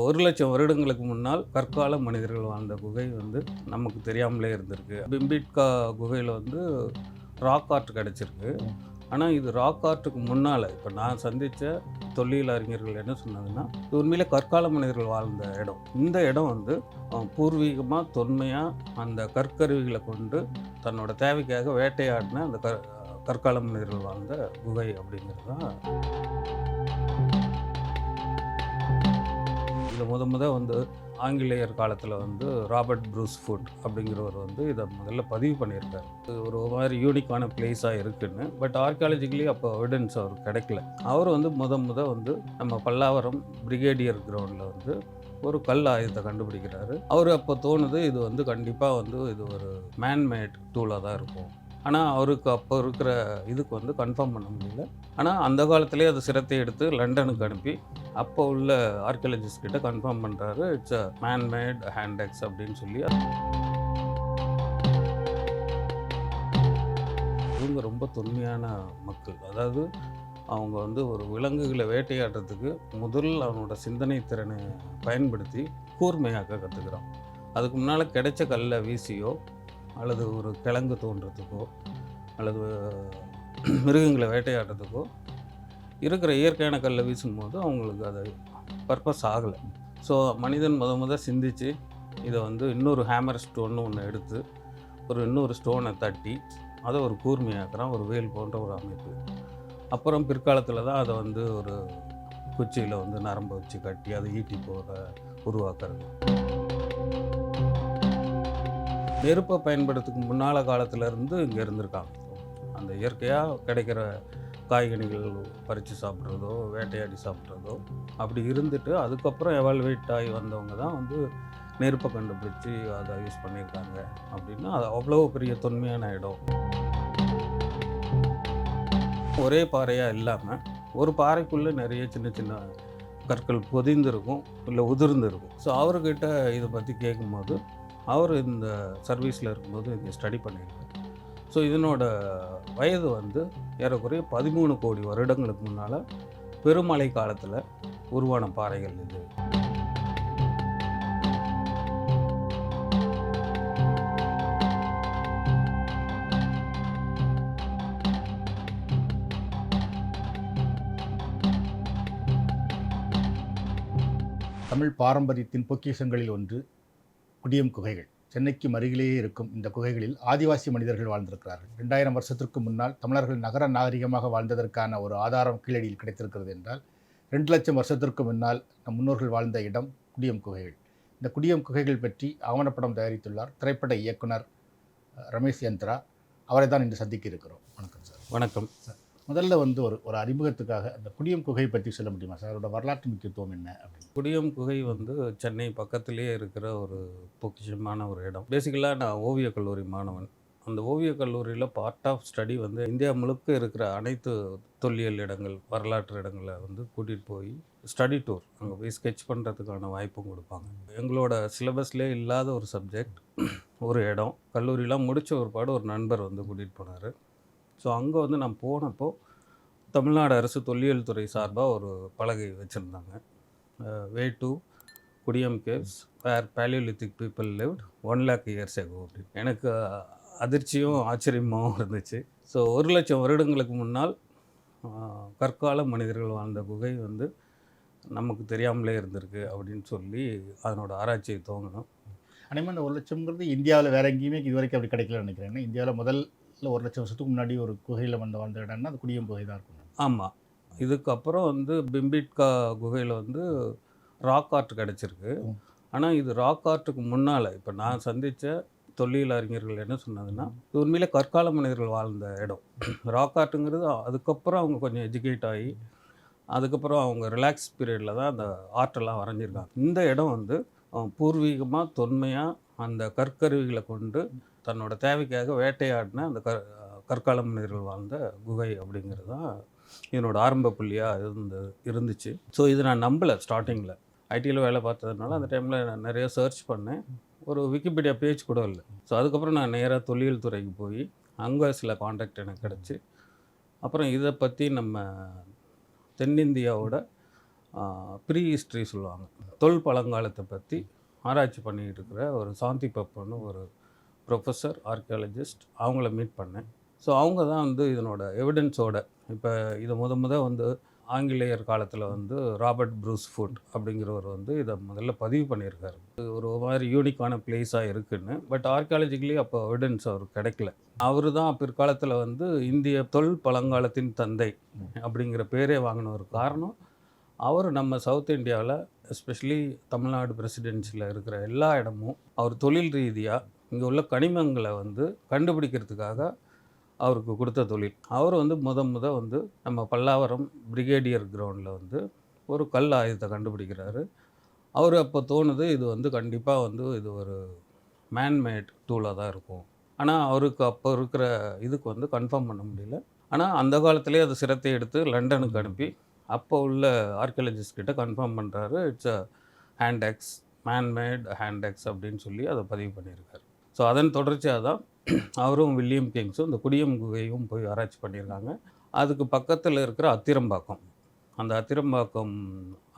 1,00,000 வருடங்களுக்கு முன்னால் கற்கால மனிதர்கள் வாழ்ந்த குகை வந்து நமக்கு தெரியாமலே இருந்திருக்கு. பிம்பிட்கா குகையில் வந்து ராக் ஆர்ட் கிடச்சிருக்கு. ஆனால் இது ராக் ஆர்ட்டுக்கு முன்னால் இப்போ நான் சந்தித்த தொல்லியல் அறிஞர்கள் என்ன சொன்னாங்கன்னா, இது உண்மையிலே கற்கால மனிதர்கள் வாழ்ந்த இடம். இந்த இடம் வந்து பூர்வீகமாக தொன்மையாக அந்த கற்கருவிகளை கொண்டு தன்னோட தேவைக்காக வேட்டையாடின அந்த கற்கால மனிதர்கள் வாழ்ந்த குகை அப்படிங்கிறது தான். இதை வந்து ஆங்கிலேயர் காலத்தில் வந்து ராபர்ட் ப்ரூஸ் ஃபுட் அப்படிங்கிறவர் வந்து இதை முதல்ல பதிவு பண்ணியிருக்காரு. இது ஒரு மாதிரி யூனிக்கான பிளேஸாக இருக்குன்னு. பட் ஆர்கியாலஜிக்கலி அப்போ எவிடன்ஸ் அவருக்கு கிடைக்கல. அவர் வந்து வந்து நம்ம பல்லாவரம் பிரிகேடியர் கிரவுண்டில் வந்து ஒரு கல் ஆயுதத்தை கண்டுபிடிக்கிறாரு. அவர் அப்போ தோணுது இது வந்து கண்டிப்பாக வந்து இது ஒரு மேன்மேட் டூலாக தான் இருக்கும். ஆனால் அவருக்கு அப்போ இருக்கிற இதுக்கு வந்து கன்ஃபார்ம் பண்ண முடியல. ஆனால் அந்த காலத்திலே அது சிரத்தை எடுத்து லண்டனுக்கு அனுப்பி அப்போ உள்ள ஆர்கியாலஜிஸ்ட் கிட்ட கன்ஃபார்ம் பண்ணுறாரு. இட்ஸ் அ மேன்மேட் ஹேண்டெக்ஸ் அப்படின்னு சொல்லி. இவங்க ரொம்ப தொன்மையான மக்கள். அதாவது அவங்க வந்து ஒரு விலங்குகளை வேட்டையாடுறதுக்கு அவனோட சிந்தனை திறனை பயன்படுத்தி கூர்மையாக்க கற்றுக்கிறான். அதுக்கு முன்னால் கிடைச்ச கல்லை வீசியோ அல்லது ஒரு கிழங்கு தோன்றதுக்கோ அல்லது மிருகங்களை வேட்டையாடுறதுக்கோ இருக்கிற இயற்கையான கல்லை வீசும்போது அவங்களுக்கு அது பர்பஸ் ஆகலை. ஸோ மனிதன் சிந்தித்து இதை வந்து இன்னொரு ஹேமர் ஸ்டோன்னு ஒன்று எடுத்து இன்னொரு ஸ்டோனை தட்டி அதை ஒரு கூர்மையாக்குறான், ஒரு வேல் போன்ற ஒரு அமைப்பு. அப்புறம் பிற்காலத்தில் தான் அதை வந்து ஒரு குச்சியில் வந்து நரம்பை வச்சு கட்டி அதை ஈட்டி போகிற உருவாக்குறது. நெருப்பை பயன்படுத்துக்கு முன்னால் காலத்திலேருந்து இங்கே இருந்திருக்காங்க. அந்த இயற்கையாக கிடைக்கிற காய்கனிகள் பறித்து சாப்பிட்றதோ வேட்டையாடி சாப்பிட்றதோ அப்படி இருந்துட்டு அதுக்கப்புறம் எவால்வேட் ஆகி வந்தவங்க தான் வந்து நெருப்பை கண்டுபிடிச்சி அதை யூஸ் பண்ணியிருக்காங்க. அப்படின்னா அது அவ்வளோ பெரிய தொன்மையான இடம். ஒரே பாறையாக இல்லாமல் ஒரு பாறைக்குள்ளே நிறைய சின்ன சின்ன கற்கள் பொதிந்திருக்கும், இல்லை உதிர்ந்துருக்கும். ஸோ அவர்கிட்ட இதை பற்றி கேட்கும்போது அவர் இந்த சர்வீஸில் இருக்கும்போது இங்கே ஸ்டடி பண்ணியிருக்காரு. ஸோ இதனோட வயது வந்து ஏறக்குறைய 13 கோடி வருடங்களுக்கு முன்னால் பெருமழை காலத்தில் உருவான பாறைகள் இது. தமிழ் பாரம்பரியத்தின் பொக்கிஷங்களில் ஒன்று குடியம் குகைகள். சென்னைக்கு அருகிலேயே இருக்கும் இந்த குகைகளில் ஆதிவாசி மனிதர்கள் வாழ்ந்திருக்கிறார்கள். 2000 வருஷத்திற்கு முன்னால் தமிழர்கள் நகர நாகரிகமாக வாழ்ந்ததற்கான ஒரு ஆதாரம் கீழடியில் கிடைத்திருக்கிறது என்றால் 2,00,000 வருஷத்திற்கு முன்னால் நம் முன்னோர்கள் வாழ்ந்த இடம் குடியம் குகைகள். இந்த குடியம் குகைகள் பற்றி ஆவணப்படம் தயாரித்துள்ளார் திரைப்பட இயக்குனர் ரமேஷ் யந்த்ரா. அவரை தான் இன்று சந்திக்க இருக்கிறோம். வணக்கம் சார். வணக்கம் சார். முதல்ல வந்து ஒரு அறிமுகத்துக்காக அந்த குடியம் குகை பற்றி சொல்ல முடியுமா சார்? அதோட வரலாற்று முக்கியத்துவம் என்ன அப்படின்னு? குடியம் குகை வந்து சென்னை பக்கத்திலே இருக்கிற ஒரு பொக்கிஷமான ஒரு இடம். பேசிக்கலாக நான் ஓவியக் கல்லூரி மாணவன். அந்த ஓவியக் கல்லூரியில் பார்ட் ஆஃப் ஸ்டடி வந்து இந்தியா முழுக்க இருக்கிற அனைத்து தொல்லியல் இடங்கள், வரலாற்று இடங்களை வந்து கூட்டிகிட்டு போய் ஸ்டடி டூர் அங்கே போய் ஸ்கெட்ச் பண்ணுறதுக்கான வாய்ப்பும் கொடுப்பாங்க. எங்களோட சிலபஸ்லேயே இல்லாத ஒரு சப்ஜெக்ட், ஒரு இடம். கல்லூரியெலாம் முடித்த ஒரு நண்பர் வந்து கூட்டிகிட்டு போனார். ஸோ அங்கே வந்து நான் போனப்போ தமிழ்நாடு அரசு தொல்லியல் துறை சார்பாக ஒரு பலகை வச்சுருந்தாங்க. Way to Kudiyam caves where palaeolithic people lived 1,00,000 years ago அப்படின்னு. எனக்கு அதிர்ச்சியும் ஆச்சரியமாகவும் இருந்துச்சு. ஸோ 1,00,000 வருடங்களுக்கு முன்னால் கற்கால மனிதர்கள் வாழ்ந்த குகை வந்து நமக்கு தெரியாமலே இருந்திருக்கு அப்படின்னு சொல்லி அதனோட ஆராய்ச்சியை துவங்கணும். அதேமாதிரி அந்த 1,00,000ங்கிறது இந்தியாவில் வேறு எங்கேயுமே இது வரைக்கும் அப்படி கிடைக்கலன்னு நினைக்கிறேன். ஏன்னா இந்தியாவில் முதல்ல 1,00,000 வருஷத்துக்கு முன்னாடி ஒரு குகையில் வாழ்ந்த இடம்னா அது குடியம் குகை தான் இருக்கும். ஆமாம். இதுக்கப்புறம் வந்து பிம்பிட்கா குகையில் வந்து ராக் ஆர்ட் கிடச்சிருக்கு. ஆனால் இது ராக் ஆர்ட்டுக்கு முன்னால் இப்போ நான் சந்தித்த தொல்லியல் அறிஞர்கள் என்ன சொன்னாங்கன்னா, இது உண்மையிலே கற்கால மனிதர்கள் வாழ்ந்த இடம். ராக் ஆர்ட்டுங்கிறது அதுக்கப்புறம் அவங்க கொஞ்சம் எஜுகேட் ஆகி அதுக்கப்புறம் அவங்க ரிலாக்ஸ் பீரியடில் தான் அந்த ஆர்ட்டெல்லாம் வரைஞ்சிருக்காங்க. இந்த இடம் வந்து பூர்வீகமாக தொன்மையாக அந்த கற்கருவிகளை கொண்டு தன்னோட தேவைக்காக வேட்டையாடின அந்த கற்கால மனிதர்கள் வாழ்ந்த குகை அப்படிங்கிறது தான் இதனோட ஆரம்ப புள்ளியாக இருந்துச்சு. ஸோ இது நான் நம்பலை ஸ்டார்டிங்கில். ஐடியில் வேலை பார்த்ததுனால அந்த டைமில் நான் நிறைய சர்ச் பண்ணேன். ஒரு விக்கிபீடியா பேஜ் கூட இல்லை. ஸோ அதுக்கப்புறம் நான் நேராக தொல்லியல் துறைக்கு போய் அங்கே சில கான்டாக்ட் எனக்கு கிடச்சி அப்புறம் இதை பற்றி நம்ம தென்னிந்தியாவோட ப்ரீ ஹிஸ்ட்ரி சொல்லுவாங்க, தொல் பழங்காலத்தை பற்றி ஆராய்ச்சி பண்ணிக்கிட்டு இருக்கிற ஒரு சாந்தி பப்புன்னு ஒரு ப்ரொஃபஸர் ஆர்கியாலஜிஸ்ட், அவங்கள மீட் பண்ணேன். ஸோ அவங்க தான் வந்து இதனோட எவிடன்ஸோட இப்போ இதை வந்து ஆங்கிலேயர் காலத்தில் வந்து ராபர்ட் ப்ரூஸ் ஃபுட் அப்படிங்கிறவர் வந்து இதை முதல்ல பதிவு பண்ணியிருக்காரு. இது ஒரு மாதிரி யூனிக்கான பிளேஸாக இருக்குன்னு. பட் ஆர்கியாலஜிக்கலி அப்போ எவிடன்ஸ் அவருக்கு கிடைக்கல. அவர் தான் பிற்காலத்தில் வந்து இந்திய தொல் பழங்காலத்தின் தந்தை அப்படிங்கிற பேரே வாங்கின ஒரு காரணம், அவர் நம்ம சவுத் இந்தியாவில் எஸ்பெஷலி தமிழ்நாடு பிரசிடென்சியில் இருக்கிற எல்லா இடமும் அவர் தொழில் ரீதியாக இங்கே உள்ள கனிமங்களை வந்து கண்டுபிடிக்கிறதுக்காக அவருக்கு கொடுத்த தொழில். அவர் வந்து வந்து நம்ம பல்லாவரம் பிரிகேடியர் கிரவுண்டில் வந்து ஒரு கல் ஆயுதத்தை கண்டுபிடிக்கிறாரு. அவர் அப்போ தோணுது இது வந்து கண்டிப்பாக வந்து இது ஒரு மேன்மேட் டூலாக தான் இருக்கும். ஆனால் அவருக்கு அப்போ இருக்கிற இதுக்கு வந்து கன்ஃபார்ம் பண்ண முடியல. ஆனால் அந்த காலத்திலே அது சிரத்தை எடுத்து லண்டனுக்கு அனுப்பி அப்போ உள்ள ஆர்கியாலஜிஸ்ட் கிட்ட கன்ஃபார்ம் பண்ணுறாரு. இட்ஸ் அ ஹேண்டெக்ஸ், மேன்மேட் ஹேண்டெக்ஸ் அப்படின்னு சொல்லி அதை பதிவு பண்ணியிருக்காரு. ஸோ அதன் தொடர்ச்சியாக தான் அவரும் வில்லியம் கிங்ஸும் இந்த குடியம் குகையும் போய் ஆராய்ச்சி பண்ணியிருக்காங்க. அதுக்கு பக்கத்தில் இருக்கிற அத்திரம்பாக்கம், அந்த அத்திரம்பாக்கம்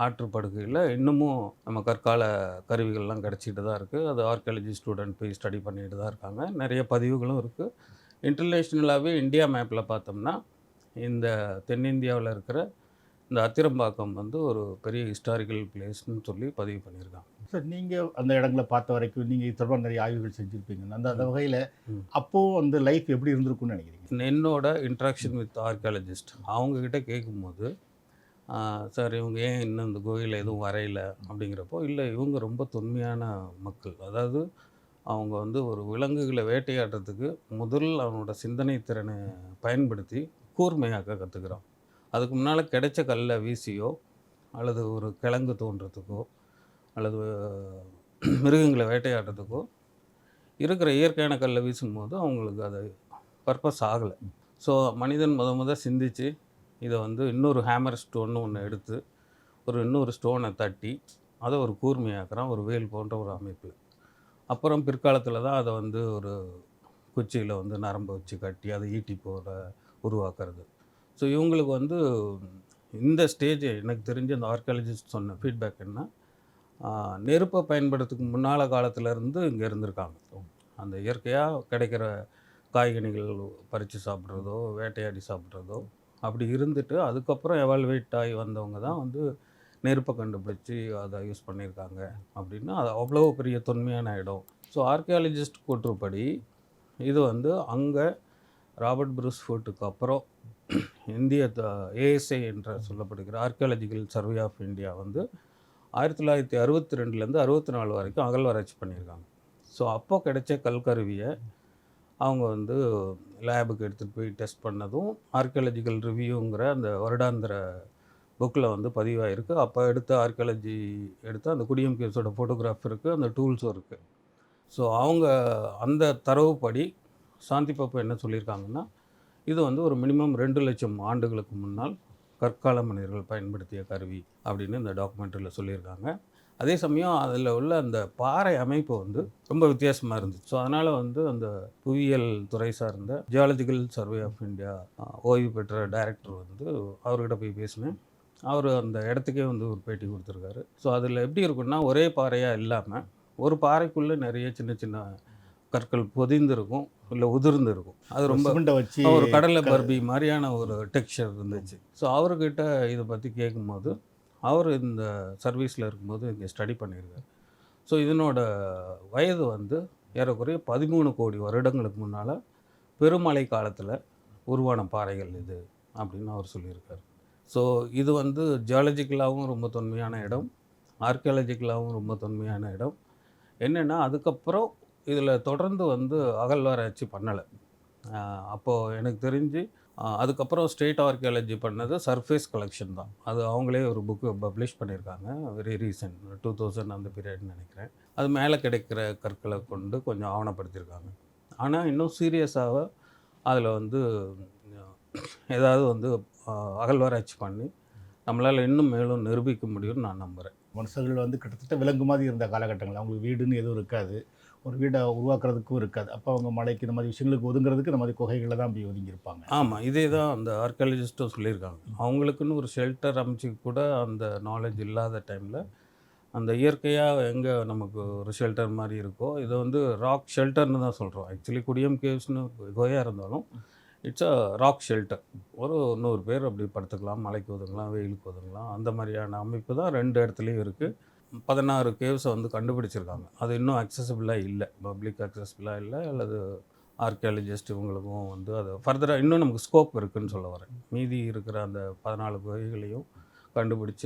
ஆற்றுப்படுகையில் இன்னமும் நம்ம கற்கால கருவிகள்லாம் கிடச்சிட்டு தான் இருக்குது. அது ஆர்கியாலஜி ஸ்டூடெண்ட் போய் ஸ்டடி பண்ணிட்டு தான் இருக்காங்க. நிறைய பதிவுகளும் இருக்குது. இன்டர்நேஷ்னலாகவே இந்தியா மேப்பில் பார்த்தோம்னா இந்த தென்னிந்தியாவில் இருக்கிற இந்த அத்திரம்பாக்கம் வந்து ஒரு பெரிய ஹிஸ்டாரிக்கல் பிளேஸ்னு சொல்லி பதிவு பண்ணியிருக்காங்க. சார், நீங்கள் அந்த இடங்களை பார்த்த வரைக்கும் நீங்கள் இது தொடர்பாக நிறைய ஆய்வுகள் செஞ்சுருப்பீங்க. அந்த அந்த வகையில் அப்போது அந்த லைஃப் எப்படி இருந்திருக்குன்னு நினைக்கிறீங்க? என்னோட இன்ட்ராக்ஷன் வித் ஆர்கியாலஜிஸ்ட் அவங்கக்கிட்ட கேட்கும்போது, சார் இவங்க ஏன் இன்னும் இந்த கோயிலில் எதுவும் வரையலை அப்படிங்கிறப்போ, இல்லை இவங்க ரொம்ப தொன்மையான மக்கள். அதாவது அவங்க வந்து ஒரு விலங்குகளை வேட்டையாடுறதுக்கு அவனோட சிந்தனை திறனை பயன்படுத்தி கூர்மையாக்க கற்றுக்கிறான். அதுக்கு முன்னால் கிடைச்ச கல்லை வீசியோ அல்லது ஒரு கிழங்கு தோன்றதுக்கோ அல்லது மிருகங்களை வேட்டையாடுறதுக்கோ இருக்கிற இயற்கையான கல்லை வீசும்போது அவங்களுக்கு அது பர்பஸ் ஆகலை. ஸோ மனிதன் சிந்தித்து இதை வந்து இன்னொரு ஹேமர் ஸ்டோன்னு ஒன்று எடுத்து இன்னொரு ஸ்டோனை தட்டி அதை ஒரு கூர்மையாக்குறான், ஒரு வேல் போன்ற ஒரு அமைப்பில். அப்புறம் பிற்காலத்தில் தான் அதை வந்து ஒரு குச்சியில் வந்து நரம்பை வச்சு கட்டி அதை ஈட்டி போல உருவாக்குறது. ஸோ இவங்களுக்கு வந்து இந்த ஸ்டேஜ் எனக்கு தெரிஞ்ச அந்த ஆர்கியாலஜிஸ்ட் சொன்ன ஃபீட்பேக் என்ன, நெருப்பை பயன்படுத்துக்கு முன்னால் காலத்திலேருந்து இங்கே இருந்திருக்காங்க. அந்த இயற்கையாக கிடைக்கிற காய்கனிகள் பறித்து சாப்பிட்றதோ வேட்டையாடி சாப்பிட்றதோ அப்படி இருந்துட்டு அதுக்கப்புறம் எவால்வேட் ஆகி வந்தவங்க தான் வந்து நெருப்பை கண்டுபிடிச்சி அதை யூஸ் பண்ணியிருக்காங்க அப்படின்னா அது அவ்வளோ பெரிய தொன்மையான இடம். ஸோ ஆர்கியாலஜிஸ்ட் கூற்றுப்படி இது வந்து அங்கே ராபர்ட் ப்ரூஸ் ஃபுட்டுக்கு அப்புறம் இந்திய ஏஎஸ்ஐ என்ற சொல்லப்படுகிற ஆர்கியாலஜிக்கல் சர்வே ஆஃப் இந்தியா வந்து 1962லேருந்து 64 வரைக்கும் அகழ்வாராய்ச்சி பண்ணியிருக்காங்க. ஸோ அப்போ கிடைச்ச கல்கருவியை அவங்க வந்து லேபுக்கு எடுத்துகிட்டு போய் டெஸ்ட் பண்ணதும் ஆர்கியாலஜிக்கல் ரிவ்யூங்கிற அந்த வருடாந்திர புக்கில் வந்து பதிவாயிருக்கு. அப்போ எடுத்த அந்த குடியம் கேஸோட ஃபோட்டோகிராஃப் இருக்குது, அந்த டூல்ஸும் இருக்குது. ஸோ அவங்க அந்த தரவுப்படி சாந்தி பப்பு என்ன சொல்லியிருக்காங்கன்னா, இது வந்து ஒரு மினிமம் 2 லட்சம் ஆண்டுகளுக்கு முன்னால் கற்கால மனிதர்கள் பயன்படுத்திய கருவி அப்படின்னு இந்த டாக்குமெண்ட்ரியில் சொல்லியிருக்காங்க. அதே சமயம் அதில் உள்ள அந்த பாறை அமைப்பு வந்து ரொம்ப வித்தியாசமாக இருந்துச்சு. ஸோ அதனால் வந்து அந்த புவியியல் துறை சார்ந்த ஜியாலஜிக்கல் சர்வே ஆஃப் இந்தியா ஓய்வு பெற்ற டைரக்டர் வந்து அவர்கிட்ட போய் பேசினேன். அவர் அந்த இடத்துக்கே வந்து ஒரு பேட்டி கொடுத்துருக்காரு. ஸோ அதில் எப்படி இருக்குன்னா, ஒரே பாறையாக இல்லாமல் ஒரு பாறைக்குள்ளே நிறைய சின்ன சின்ன கற்கள் பொதிந்து இருக்கும், இல்லை உதிர்ந்து இருக்கும். அது ரொம்ப வச்சு ஒரு கடலை பர்பி மாதிரியான ஒரு டெக்ஸ்சர் இருந்துச்சு. ஸோ அவர்கிட்ட இதை பற்றி கேட்கும்போது அவர் இந்த சர்வீஸில் இருக்கும்போது இங்கே ஸ்டடி பண்ணியிருக்காரு. ஸோ இதனோட வயது வந்து ஏறக்குறைய 13 கோடி வருடங்களுக்கு முன்னால் பெருமழை காலத்தில் உருவான பாறைகள் இது அப்படின்னு அவர் சொல்லியிருக்காரு. ஸோ இது வந்து ஜியாலஜிக்கலாகவும் ரொம்ப தொன்மையான இடம், ஆர்கியாலஜிக்கலாகவும் ரொம்ப தொன்மையான இடம். என்னென்னா அதுக்கப்புறம் இதில் தொடர்ந்து வந்து அகழ்வாராய்ச்சி பண்ணலை. அப்போது எனக்கு தெரிஞ்சு அதுக்கப்புறம் ஸ்டேட் ஆர்கியாலஜி பண்ணது சர்ஃபேஸ் கலெக்ஷன் தான். அது அவங்களே ஒரு புக்கு பப்ளிஷ் பண்ணியிருக்காங்க, வெரி ரீசெண்ட் 2000 அந்த பீரியட்னு நினைக்கிறேன். அது மேலே கிடைக்கிற கற்களை கொண்டு கொஞ்சம் ஆவணப்படுத்தியிருக்காங்க. ஆனால் இன்னும் சீரியஸாக அதில் வந்து ஏதாவது வந்து அகழ்வாராய்ச்சி பண்ணி நம்மளால் இன்னும் மேலும் நிரூபிக்க முடியும்னு நான் நம்புகிறேன். மனுஷர்கள் வந்து கிட்டத்தட்ட விலங்கு மாதிரி இருந்த காலகட்டங்கள், அவங்களுக்கு வீடுன்னு எதுவும் இருக்காது, ஒரு வீடை உருவாக்குறதுக்கும் இருக்காது. அப்போ அவங்க மழைக்கு இந்த மாதிரி விஷயங்களுக்கு ஒதுங்குறதுக்கு இந்த மாதிரி குகைகளில் தான் போய் ஒதுங்கியிருப்பாங்க. ஆமாம், இதே தான் அந்த ஆர்கியாலஜிஸ்ட்டும் சொல்லியிருக்காங்க. அவங்களுக்குன்னு ஒரு ஷெல்டர் அமைச்சு கூட அந்த நாலேஜ் இல்லாத டைமில் அந்த இயற்கையாக எங்கே நமக்கு ஒரு ஷெல்டர் மாதிரி இருக்கோ, இதை வந்து ராக் ஷெல்டர்னு தான் சொல்கிறோம். ஆக்சுவலி குடியம் கேவ்ஸ்னு குகையாக இருந்தாலும் இட்ஸ் அ ராக் ஷெல்டர். ஒரு 100 பேர் அப்படி படுத்துக்கலாம், மழைக்கு ஒதுங்கலாம், வெயிலுக்கு ஒதுங்கலாம். அந்த மாதிரியான அமைப்பு தான் 2 இடத்துலையும் இருக்குது. 16 கேவ்ஸை வந்து கண்டுபிடிச்சிருக்காங்க. அது இன்னும் அக்சசிபிளாக இல்லை, பப்ளிக் அக்சசிபிளாக இல்லை, அல்லது ஆர்கியாலஜிஸ்ட் இவங்களுக்கும் வந்து அது ஃபர்தராக இன்னும் நமக்கு ஸ்கோப் இருக்குதுன்னு சொல்ல வரேன். மீதி இருக்கிற அந்த 14 குகைகளையும் கண்டுபிடிச்சி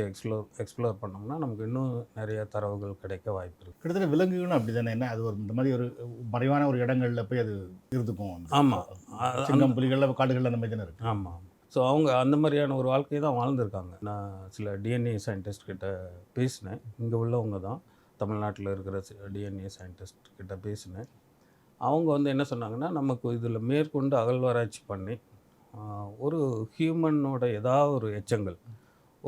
எக்ஸ்ப்ளோர் பண்ணோம்னா நமக்கு இன்னும் நிறைய தரவுகள் கிடைக்க வாய்ப்பு இருக்குது. கிட்டத்தட்ட விலங்குகளும் அப்படி தானே, என்ன அது ஒரு இந்த மாதிரி ஒரு மறைவான ஒரு இடங்களில் போய் அது இருந்துக்கும். ஆமாம், சிங்கம் புலிகளில் காடுகளில் அந்த மாதிரி தானே இருக்குது. ஆமாம். ஸோ அவங்க அந்த மாதிரியான ஒரு வாழ்க்கையை தான் வாழ்ந்துருக்காங்க. நான் சில டிஎன்ஏ சயின்டிஸ்ட் கிட்ட பேசினேன். இங்கே உள்ளவங்க தான், தமிழ்நாட்டில் இருக்கிற டிஎன்ஏ சயின்டிஸ்ட் கிட்ட பேசினேன். அவங்க வந்து என்ன சொன்னாங்கன்னா, நமக்கு இதில் மேற்கொண்டு அகழ்வாராய்ச்சி பண்ணி ஒரு ஹியூமனோட ஏதாவது ஒரு எச்சங்கள்,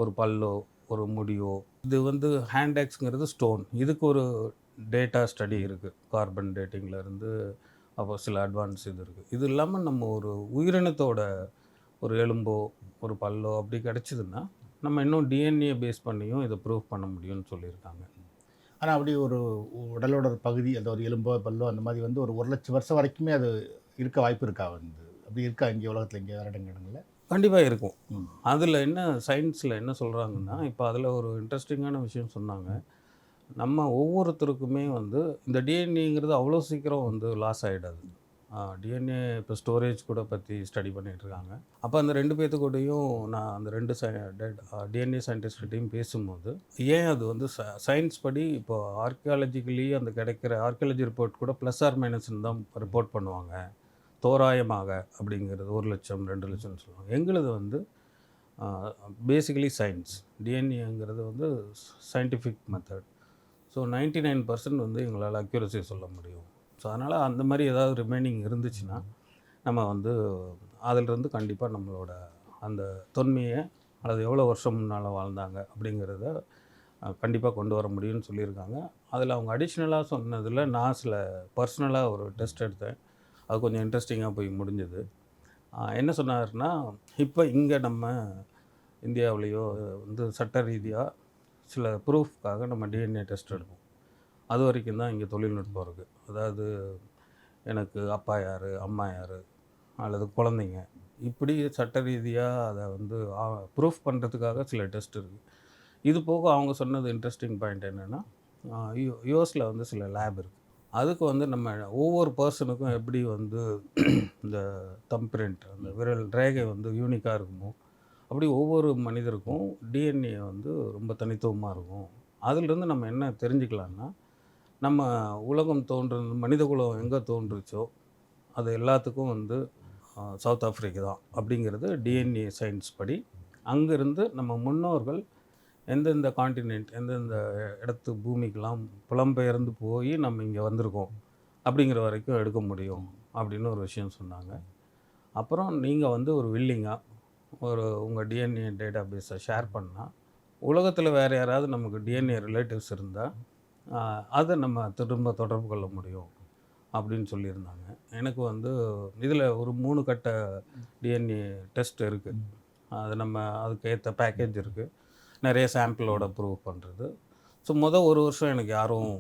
ஒரு பல்லோ ஒரு முடியோ, இது வந்து ஹேண்டேக்ஸுங்கிறது ஸ்டோன், இதுக்கு ஒரு டேட்டா ஸ்டடி இருக்குது. கார்பன் டேட்டிங்லேருந்து அப்போ சில அட்வான்ஸ் இது இருக்குது. இது இல்லாமல் நம்ம ஒரு உயிரினத்தோட ஒரு எலும்போ ஒரு பல்லோ அப்படி கிடச்சிதுன்னா நம்ம இன்னும் டிஎன்ஏ பேஸ் பண்ணியும் இதை ப்ரூவ் பண்ண முடியும்னு சொல்லியிருக்காங்க. ஆனால் அப்படி ஒரு உடலோட ஒரு பகுதி, அது ஒரு எலும்போ பல்லோ அந்த மாதிரி வந்து ஒரு 1,00,000 வருஷம் வரைக்குமே அது இருக்க வாய்ப்பு இருக்கா? வந்து அப்படி இருக்கா இங்கே உலகத்தில் இங்கே வேறு இடங்களில்? கண்டிப்பாக இருக்கும். அதில் என்ன சயின்ஸில் என்ன சொல்கிறாங்கன்னா, இப்போ அதில் ஒரு இன்ட்ரெஸ்டிங்கான விஷயம் சொன்னாங்க. நம்ம ஒவ்வொருத்தருக்குமே வந்து இந்த டிஎன்ஏங்கிறது அவ்வளோ சீக்கிரம் வந்து லாஸ் ஆகிடாது. டிஎன்ஏ இப்போ ஸ்டோரேஜ் கூட பற்றி ஸ்டடி பண்ணிகிட்ருக்காங்க. அப்போ அந்த 2 பேர்த்துக்கூடையும் நான் அந்த 2 டிஎன்ஏ சயின்டிஸ்ட்கிட்டையும் பேசும்போது, ஏன் அது வந்து சயின்ஸ் படி இப்போ ஆர்கியாலஜிக்கலி அந்த கிடைக்கிற ஆர்கியாலஜி ரிப்போர்ட் கூட ப்ளஸ் ஆர் மைனஸ்ன்னு தான் ரிப்போர்ட் பண்ணுவாங்க. தோராயமாக அப்படிங்கிறது 1,00,000 2,00,000 சொல்லுவாங்க. எங்களுது வந்து பேசிக்கலி சயின்ஸ். டிஎன்ஏங்கிறது வந்து சயின்டிஃபிக் மெத்தட். ஸோ 99% வந்து எங்களால் அக்யூரசி சொல்ல முடியும். ஸோ அதனால் அந்த மாதிரி ஏதாவது ரிமைனிங் இருந்துச்சுன்னா நம்ம வந்து அதிலிருந்து கண்டிப்பாக நம்மளோட அந்த தொன்மையை அல்லது எவ்வளோ வருஷம் முன்னால் வாழ்ந்தாங்க அப்படிங்கிறத கண்டிப்பாக கொண்டு வர முடியும்னு சொல்லியிருக்காங்க. அதில் அவங்க அடிஷ்னலாக சொன்னதில் நான் சில பர்சனலாக ஒரு டெஸ்ட் எடுத்தேன். அது கொஞ்சம் இன்ட்ரெஸ்டிங்காக போய் முடிஞ்சது. என்ன சொன்னார்னா, இப்போ இங்கே நம்ம இந்தியாவிலேயோ வந்து சட்ட ரீதியாக சில ப்ரூஃப்காக நம்ம டிஎன்ஏ டெஸ்ட் எடுப்போம். அது வரைக்கும் தான் இங்கே தொழில்நுட்பம் இருக்குது. அதாவது எனக்கு அப்பா யார், அம்மா யார், அல்லது குழந்தைங்க, இப்படி சட்ட ரீதியாக அதை வந்து ப்ரூஃப் பண்ணுறதுக்காக சில டெஸ்ட் இருக்குது. இது போக அவங்க சொன்னது இன்ட்ரெஸ்டிங் பாயிண்ட் என்னென்னா, யூஎஸில் வந்து சில லேப் இருக்குது. அதுக்கு வந்து நம்ம ஒவ்வொரு பர்சனுக்கும் எப்படி வந்து இந்த தம் பிரிண்ட், அந்த விரல் ரேகை வந்து யூனிக்காக இருக்குமோ, அப்படி ஒவ்வொரு மனிதருக்கும் டிஎன்ஏ வந்து ரொம்ப தனித்துவமாக இருக்கும். அதிலிருந்து நம்ம என்ன தெரிஞ்சுக்கலான்னா, நம்ம உலகம் தோன்றுறது, மனித குலம் எங்கே தோன்றுச்சோ அது எல்லாத்துக்கும் வந்து சவுத் ஆஃப்ரிக்கா தான் அப்படிங்கிறது டிஎன்ஏ சயின்ஸ் படி. அங்கேருந்து நம்ம முன்னோர்கள் எந்தெந்த காண்டினென்ட், எந்தெந்த இடத்து பூமிக்கெலாம் புலம்பெயர்ந்து போய் நம்ம இங்கே வந்திருக்கோம் அப்படிங்கிற வரைக்கும் எடுக்க முடியும் அப்படின்னு ஒரு விஷயம் சொன்னாங்க. அப்புறம் நீங்கள் வந்து ஒரு வில்லிங்காக உங்கள் டிஎன்ஏ டேட்டா பேஸை ஷேர் பண்ணால், உலகத்தில் வேறு யாராவது நமக்கு டிஎன்ஏ ரிலேட்டிவ்ஸ் இருந்தால் அதை நம்ம திரும்ப தொடர்பு கொள்ள முடியும் அப்படின்னு சொல்லியிருந்தாங்க. எனக்கு வந்து இதில் ஒரு 3 கட்ட டிஎன்ஏ டெஸ்ட் இருக்குது. அது நம்ம அதுக்கு ஏற்ற பேக்கேஜ் இருக்குது. நிறைய சாம்பிளோட ப்ரூவ் பண்ணுறது. ஸோ ஒரு வருஷம் எனக்கு யாரும்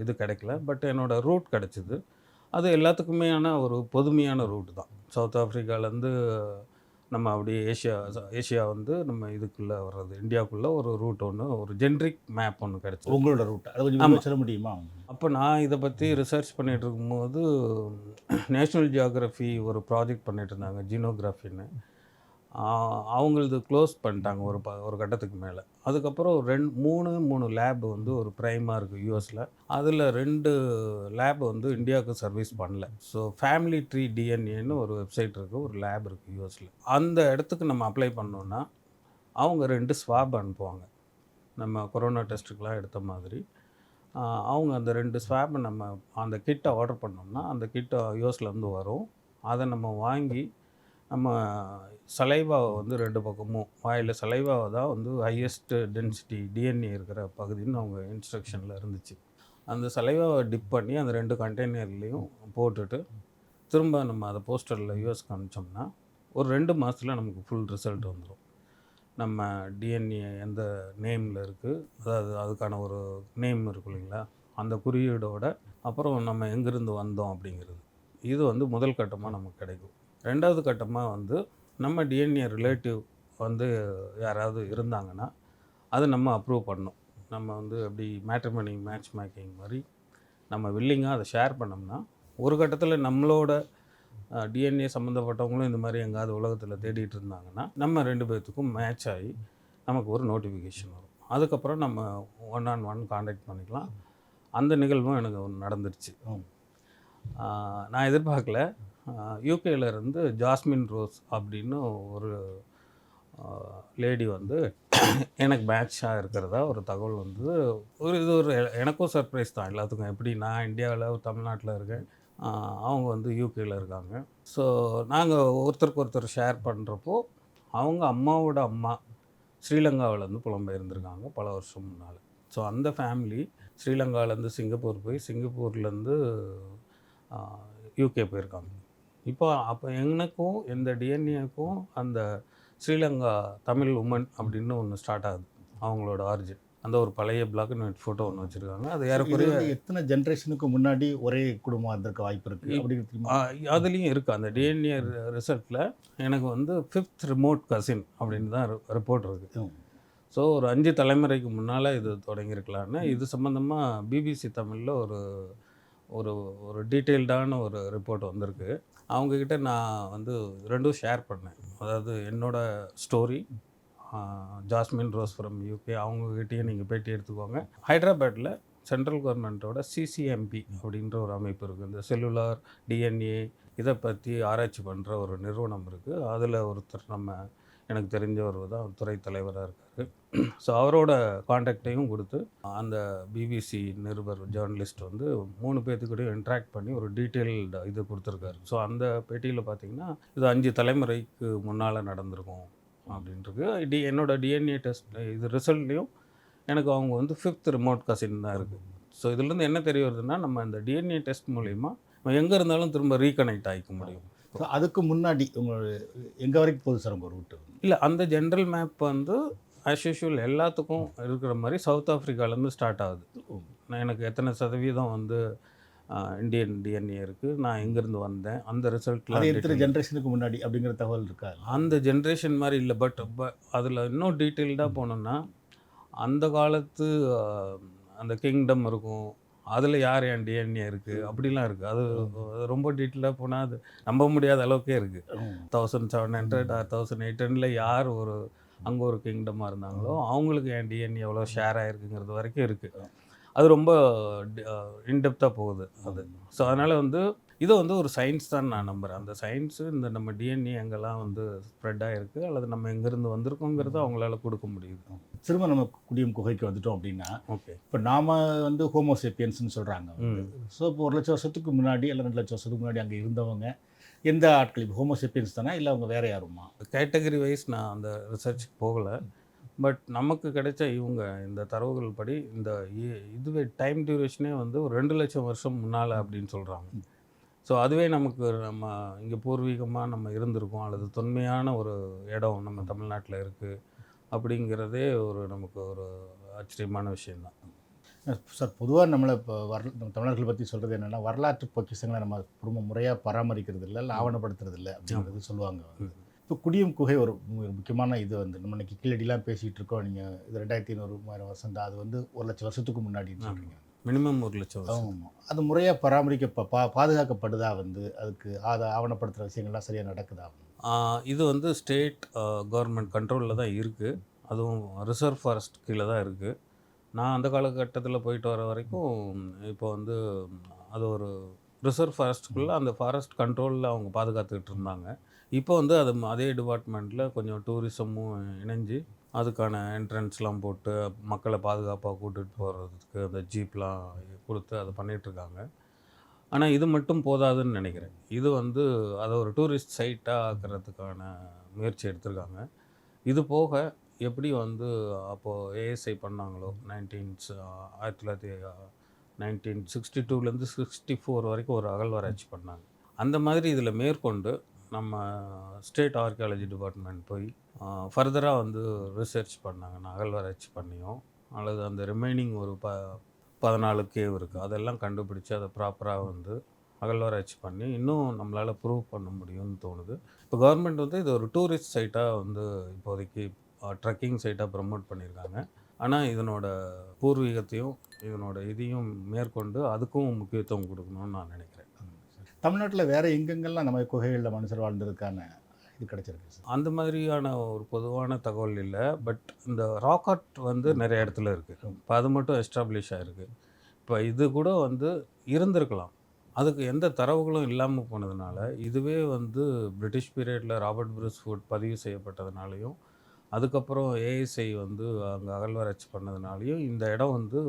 இது கிடைக்கல. பட் என்னோடய ரூட் கிடச்சிது. அது எல்லாத்துக்குமேயான ஒரு பொதுமையான ரூட் தான். சவுத் ஆஃப்ரிக்காலேருந்து நம்ம அப்படியே ஏஷியா வந்து நம்ம இதுக்குள்ளே வர்றது, இந்தியாவுக்குள்ளே ஒரு ரூட் ஒன்று, ஒரு ஜென்ரிக் மேப் ஒன்று கிடச்சி. உங்களோட ரூட் அதை கொஞ்சம் சொல்ல முடியுமா? அப்போ நான் இதை பற்றி ரிசர்ச் பண்ணிகிட்டு இருக்கும்போது நேஷ்னல் ஜியோகிராஃபி ஒரு ப்ராஜெக்ட் பண்ணிகிட்டு இருந்தாங்க, ஜீனோகிராஃபின்னு. அவங்களது க்ளோஸ் பண்ணிட்டாங்க ஒரு கட்டத்துக்கு மேலே. அதுக்கப்புறம் 3 லேப் வந்து ஒரு ப்ரைமாக இருக்குது யூஎஸில். அதில் 2 லேப் வந்து இந்தியாவுக்கு சர்வீஸ் பண்ணல. ஸோ ஃபேமிலி ட்ரீ டிஎன்ஏன்னு ஒரு வெப்சைட் இருக்குது, ஒரு லேப் இருக்குது யூஎஸில். அந்த இடத்துக்கு நம்ம அப்ளை பண்ணோன்னா அவங்க 2 ஸ்வாப் அனுப்புவாங்க. நம்ம கொரோனா டெஸ்ட்டுக்கெலாம் எடுத்த மாதிரி அவங்க அந்த 2 ஸ்வாப்பை நம்ம அந்த கிட்டை ஆர்டர் பண்ணோம்னா அந்த கிட்டை யூஎஸ்லேருந்து வரும். அதை நம்ம வாங்கி நம்ம சலைவாவை வந்து 2 பக்கமும் வாயில் சலைவாவை தான் வந்து ஹையஸ்ட் டென்சிட்டி டிஎன்ஏ இருக்கிற பகுதின்னு அவங்க இன்ஸ்ட்ரக்ஷனில் இருந்துச்சு. அந்த சலைவாவை டிப் பண்ணி அந்த 2 கண்டெய்னர்லேயும் போட்டுட்டு திரும்ப நம்ம அதை போஸ்டரில் யூஎஸ்க்கு அனுப்பிச்சோம்னா ஒரு 2 மாதத்தில் நமக்கு ஃபுல் ரிசல்ட் வந்துடும். நம்ம டிஎன்ஏ எந்த நேமில் இருக்குது, அதாவது அதுக்கான ஒரு நேம் இருக்கும் இல்லைங்களா, அந்த குறியீடோட அப்புறம் நம்ம எங்கேருந்து வந்தோம் அப்படிங்கிறது. இது வந்து முதல் கட்டமாக நமக்கு கிடைக்கும். 2வது கட்டமாக வந்து நம்ம டிஎன்ஏ ரிலேட்டிவ் வந்து யாராவது இருந்தாங்கன்னா அதை நம்ம அப்ரூவ் பண்ணணும். நம்ம வந்து அப்படி மேட்ரிமோனி மேட்ச் மேக்கிங் மாதிரி நம்ம வில்லிங்காக அதை ஷேர் பண்ணோம்னா ஒரு கட்டத்தில் நம்மளோட டிஎன்ஏ சம்மந்தப்பட்டவங்களும் இந்த மாதிரி எங்கேயாவது உலகத்தில் தேடிட்டு இருந்தாங்கன்னா நம்ம 2 பேர்த்துக்கும் மேட்ச் ஆகி நமக்கு ஒரு நோட்டிஃபிகேஷன் வரும். அதுக்கப்புறம் நம்ம 1-on-1 காண்டாக்ட் பண்ணிக்கலாம். அந்த நிகழ்வும் எனக்கு நடந்துருச்சு. நான் எதிர்பார்க்கல. யூகேல இருந்து ஜாஸ்மின் ரோஸ் அப்படின்னு ஒரு லேடி வந்து எனக்கு மேட்சாக இருக்கிறதா ஒரு தகவல் வந்து இது ஒரு எனக்கும் சர்ப்ரைஸ் தான் எல்லாத்துக்கும். எப்படி நான் இந்தியாவில் தமிழ்நாட்டில் இருக்கேன், அவங்க வந்து யூகேயில் இருக்காங்க. ஸோ நாங்கள் ஒருத்தருக்கு ஒருத்தர் ஷேர் பண்ணுறப்போ அவங்க அம்மாவோட அம்மா ஸ்ரீலங்காவிலேருந்து புலம்பெயர்ந்திருக்காங்க பல வருஷம் முன்னால். ஸோ அந்த ஃபேமிலி ஸ்ரீலங்காவிலேருந்து சிங்கப்பூர் போய் சிங்கப்பூர்லேருந்து யூகே போயிருக்காங்க. அப்போ எனக்கும் இந்த டிஎன்ஏக்கும் அந்த ஸ்ரீலங்கா தமிழ் உமன் அப்படின்னு ஒன்று ஸ்டார்ட் ஆகுது. அவங்களோட ஆரிஜின் அந்த ஒரு பழைய பிளாக் அண்ட் ஒயிட் ஃபோட்டோ ஒன்று வச்சுருக்காங்க. அது ஏறக்குறைய எத்தனை ஜென்ரேஷனுக்கு முன்னாடி ஒரே குடும்பம் இருந்திருக்க வாய்ப்பு இருக்குது அப்படி அதுலேயும் இருக்குது. அந்த டிஎன்ஏ ரிசல்ட்டில் எனக்கு வந்து 5th ரிமோட் கசின் அப்படின்னு தான் ரிப்போர்ட் இருக்குது. ஸோ ஒரு 5 தலைமுறைக்கு முன்னால் இது தொடங்கியிருக்கலான்னு இது சம்மந்தமாக பிபிசி தமிழில் ஒரு ஒரு ஒரு டீட்டெயில்டான ஒரு ரிப்போர்ட் வந்திருக்கு. அவங்கக்கிட்ட நான் வந்து 2ம் ஷேர் பண்ணேன். அதாவது என்னோடய story, Jasmine Rose from UK அவங்கக்கிட்டேயே நீங்கள் பேட்டி எடுத்துக்கோங்க. ஹைதராபாத்தில் சென்ட்ரல் கவர்மெண்ட்டோட சிசிஎம்பி அப்படின்ற ஒரு அமைப்பு இருக்குது. இந்த செல்லுலார் டிஎன்ஏ இதை பற்றி ஆராய்ச்சி பண்ணுற ஒரு நிறுவனம் இருக்குது. அதில் ஒருத்தர் எனக்கு தெரிஞ்சவர் தான் துறை தலைவராக இருக்கார். ஸோ அவரோட காண்டாக்டையும் கொடுத்து அந்த பிபிசி நிருபர் ஜேர்னலிஸ்ட் வந்து 3 பேர்த்துக்கிட்டையும் இன்ட்ராக்ட் பண்ணி ஒரு டீட்டெயில்டு இது கொடுத்துருக்காரு. ஸோ அந்த பேட்டியில் பார்த்திங்கன்னா இது 5 தலைமுறைக்கு முன்னால் நடந்திருக்கும் அப்படின்றது. என்னோடய டிஎன்ஏ டெஸ்ட் இது ரிசல்ட்லேயும் எனக்கு அவங்க வந்து 5th ரிமோட் கசின் தான் இருக்குது. ஸோ இதுலேருந்து என்ன தெரிய வருதுன்னா நம்ம இந்த டிஎன்ஏ டெஸ்ட் மூலிமா நம்ம எங்கே இருந்தாலும் திரும்ப ரீகனெக்ட் ஆகிக்க முடியும். ஸோ அதுக்கு முன்னாடி எங்கே வரைக்கும் போகுது சார் உங்கள் ரூட்டு? இல்லை, அந்த ஜென்ரல் மேப் வந்து ஆஸ் யூஷுவல் எல்லாத்துக்கும் இருக்கிற மாதிரி சவுத் ஆஃப்ரிக்காலேருந்து ஸ்டார்ட் ஆகுது. எனக்கு எத்தனை சதவீதம் வந்து இந்தியன் டிஎன்ஏ இருக்குது, நான் எங்கேருந்து வந்தேன், அந்த ரிசல்ட்லாம் எத்தனை ஜென்ரேஷனுக்கு முன்னாடி அப்படிங்கிற தகவல் இருக்கா? அந்த ஜென்ரேஷன் மாதிரி இல்லை. பட் அதில் இன்னும் டீட்டெயில்டாக போனோம்னா அந்த காலத்து அந்த கிங்டம் இருக்கும், அதில் யார் என் டிஎன்ஏ இருக்குது அப்படிலாம் இருக்குது. அது ரொம்ப டீட்டெயிலாக போனால் அது நம்ப முடியாத அளவுக்கே இருக்குது. 1700 or 1800 யார் அங்கே ஒரு கிங்டமாக இருந்தாங்களோ அவங்களுக்கு என் டிஎன்ஏ எவ்வளோ ஷேர் ஆகிருக்குங்கிறது வரைக்கும் இருக்குது. அது ரொம்ப இன்டெப்த்தாக போகுது அது. ஸோ அதனால் வந்து இது வந்து ஒரு சயின்ஸ் தான் நான் நம்புகிறேன். அந்த சயின்ஸு இந்த நம்ம டிஎன்ஏ எங்கெல்லாம் வந்து ஸ்ப்ரெட் ஆகிருக்கு அல்லது நம்ம எங்கேருந்து வந்திருக்கோங்கிறத அவங்களால கொடுக்க முடியுது. திரும்ப நம்ம குடியம் குகைக்கு வந்துட்டோம் அப்படின்னா, ஓகே, இப்போ நாம் வந்து ஹோமோசேப்பியன்ஸ்னு சொல்கிறாங்க. ஸோ இப்போ 1 லட்சம் வருஷத்துக்கு முன்னாடி இல்லை 2 லட்சம் வருஷத்துக்கு முன்னாடி அங்கே இருந்தவங்க எந்த ஆட்கள்? இப்போ ஹோமோசேப்பியன்ஸ் தானே இல்லை அவங்க வேறு யாருமா? கேட்டகரி வைஸ் நான் அந்த ரிசர்ச்சுக்கு போகலை. பட் நமக்கு கிடைச்ச இந்த தரவுகள் படி இதுவே டைம் டியூரேஷனே வந்து ஒரு 2 லட்சம் வருஷம் முன்னால் அப்படின்னு சொல்கிறாங்க. ஸோ அதுவே நம்ம இங்கே பூர்வீகமாக நம்ம இருந்திருக்கோம் அல்லது தொன்மையான ஒரு இடம் நம்ம தமிழ்நாட்டில் இருக்குது அப்படிங்கிறதே நமக்கு ஒரு ஆச்சரியமான விஷயந்தான் சார். பொதுவாக நம்மளை இப்போ நம்ம தமிழர்கள் பற்றி சொல்கிறது என்னென்னா, வரலாற்று பொக்கிஷங்களை நம்ம குடும்பம் முறையாக பராமரிக்கிறது இல்லை ஆவணப்படுத்துறது இல்லை அப்படிங்கிறது சொல்லுவாங்க. இப்போ குடியம் குகை ஒரு முக்கியமான இது வந்து நம்ம இன்றைக்கி கீழடிலாம் பேசிகிட்டு இருக்கோம். நீங்கள் இது 2500 வருஷம் தான், அது வந்து 1 லட்சம் வருஷத்துக்கு முன்னாடின்னு சொல்கிறீங்க. மினிமம் 1 லட்சம் வருஷம். ஆமாம், அது முறையாக பாதுகாக்கப்படுதா? வந்து அதுக்கு அதை ஆவணப்படுத்துகிற விஷயங்கள்லாம் சரியாக நடக்குதா? இது வந்து ஸ்டேட் கவர்மெண்ட் கண்ட்ரோலில் தான் இருக்குது. அதுவும் ரிசர்வ் ஃபாரஸ்ட் கீழே தான் இருக்குது. நான் அந்த காலகட்டத்தில் போயிட்டு வர வரைக்கும் இப்போ வந்து அது ஒரு ரிசர்வ் ஃபாரஸ்ட்டுக்குள்ளே அந்த ஃபாரஸ்ட் கண்ட்ரோலில் அவங்க பாதுகாத்துக்கிட்டு இருந்தாங்க. இப்போ வந்து அதே டிபார்ட்மெண்ட்டில் கொஞ்சம் டூரிசமும் இணைஞ்சு அதுக்கான என்ட்ரன்ஸ்லாம் போட்டு மக்களை பாதுகாப்பாக கூட்டிகிட்டு போகிறதுக்கு அந்த ஜீப்லாம் கொடுத்து அதை பண்ணிகிட்ருக்காங்க. ஆனால் இது மட்டும் போதாதுன்னு நினைக்கிறேன். இது வந்து அதை ஒரு டூரிஸ்ட் சைட்டாக ஆக்கிறதுக்கான முயற்சி எடுத்திருக்காங்க. இது போக எப்படி வந்து அப்போது ஏஎஸ்ஐ பண்ணாங்களோ 1990 1962லேருந்து 64 வரைக்கும் ஒரு அகழ்வாராய்ச்சி பண்ணாங்க. அந்த மாதிரி இதில் மேற்கொண்டு நம்ம ஸ்டேட் ஆர்கியாலஜி டிபார்ட்மெண்ட் போய் ஃபர்தராக வந்து ரிசர்ச் பண்ணாங்க. அகழ்வாராய்ச்சி பண்ணியும் அல்லது அந்த ரிமைனிங் ஒரு 14 கேவ் இருக்குது, அதெல்லாம் கண்டுபிடிச்சு அதை ப்ராப்பராக வந்து அகழ்வாராய்ச்சி பண்ணி இன்னும் நம்மளால் ப்ரூவ் பண்ண முடியும்னு தோணுது. இப்போ கவர்மெண்ட் வந்து இது ஒரு டூரிஸ்ட் சைட்டாக வந்து இப்போதைக்கு ட்ரெக்கிங் சைட்டாக ப்ரமோட் பண்ணியிருக்காங்க. ஆனால் இதனோட பூர்வீகத்தையும் இதனோட இதையும் மேற்கொண்டு அதுக்கும் முக்கியத்துவம் கொடுக்கணும்னு நான் நினைக்கிறேன். தமிழ்நாட்டில் வேறு எங்கெங்கெல்லாம் அந்த மாதிரி குகைகளில் மனுஷர் வாழ்ந்ததுக்கான இது கிடைச்சிருக்கு சார்? அந்த மாதிரியான ஒரு பொதுவான தகவல் இல்லை. பட் இந்த ராக் ஆர்ட் வந்து நிறைய இடத்துல இருக்குது. இப்போ அது மட்டும் எஸ்டாப்ளிஷ் ஆகிருக்கு. இப்போ இது கூட வந்து இருந்திருக்கலாம், அதுக்கு எந்த தரவுகளும் இல்லாமல் போனதுனால. இதுவே வந்து பிரிட்டிஷ் பீரியடில் ராபர்ட் ப்ரூஸ்வுட் பதிவு செய்யப்பட்டதுனாலையும் அதுக்கப்புறம் ஏஎஸ்ஐ வந்து அங்கே அகழ்வாராய்ச்சி பண்ணதுனாலையும் இந்த இடம் வந்து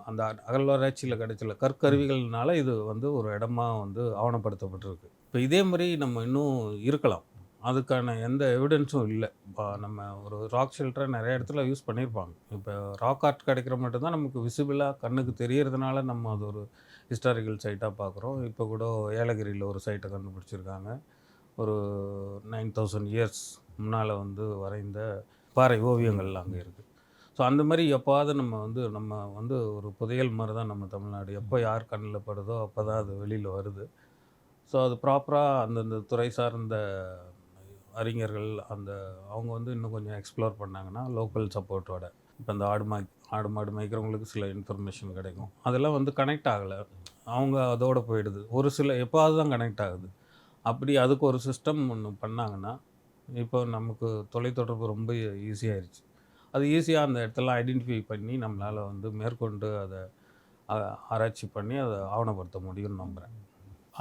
அந்த அகழ்வாராய்ச்சியில் கிடைச்சல கற்கருவிகள்னால இது வந்து ஒரு இடமா வந்து ஆவணப்படுத்தப்பட்டிருக்கு. இப்போ இதே மாதிரி நம்ம இன்னும் இருக்கலாம், அதுக்கான எந்த எவிடன்ஸும் இல்லை. நம்ம ஒரு ராக் ஷெல்டரை நிறைய இடத்துல யூஸ் பண்ணியிருப்பாங்க. இப்போ ராக் ஆர்ட் கிடைக்கிற மட்டும்தான் நமக்கு விசிபிளாக கண்ணுக்கு தெரியறதுனால நம்ம அது ஒரு ஹிஸ்டாரிக்கல் சைட்டாக பார்க்குறோம். இப்போ கூட ஏலகிரியில் ஒரு சைட்டை கண்டுபிடிச்சிருக்காங்க. ஒரு 9000 இயர்ஸ் முன்னால் வந்து வரைந்த பாறை ஓவியங்கள் அங்கே இருக்குது. ஸோ அந்த மாதிரி எப்போவாவது நம்ம வந்து ஒரு புதையல் மாதிரி தான் நம்ம தமிழ்நாடு. எப்போ யார் கண்ணில் படுதோ அப்போ தான் அது வெளியில் வருது. ஸோ அது ப்ராப்பராக அந்தந்த துறை சார்ந்த அறிஞர்கள் அவங்க வந்து இன்னும் கொஞ்சம் எக்ஸ்ப்ளோர் பண்ணாங்கன்னா லோக்கல் சப்போர்ட்டோட, இப்போ இந்த ஆடு மாடு மேய்க்கிறவங்களுக்கு சில இன்ஃபர்மேஷன் கிடைக்கும். அதெல்லாம் வந்து கனெக்ட் ஆகலை, அவங்க அதோடு போயிடுது. ஒரு சில எப்போவாது தான் கனெக்ட் ஆகுது. அப்படி அதுக்கு ஒரு சிஸ்டம் ஒன்று பண்ணாங்கன்னா இப்போ நமக்கு தொலைத்தொடர்பு ரொம்ப ஈஸியாகிடுச்சு. அது ஈஸியாக அந்த இடத்தெல்லாம் ஐடென்டிஃபை பண்ணி நம்மளால் வந்து மேற்கொண்டு அதை ஆராய்ச்சி பண்ணி அதை ஆவணப்படுத்த முடியும்னு நம்புகிறேன்.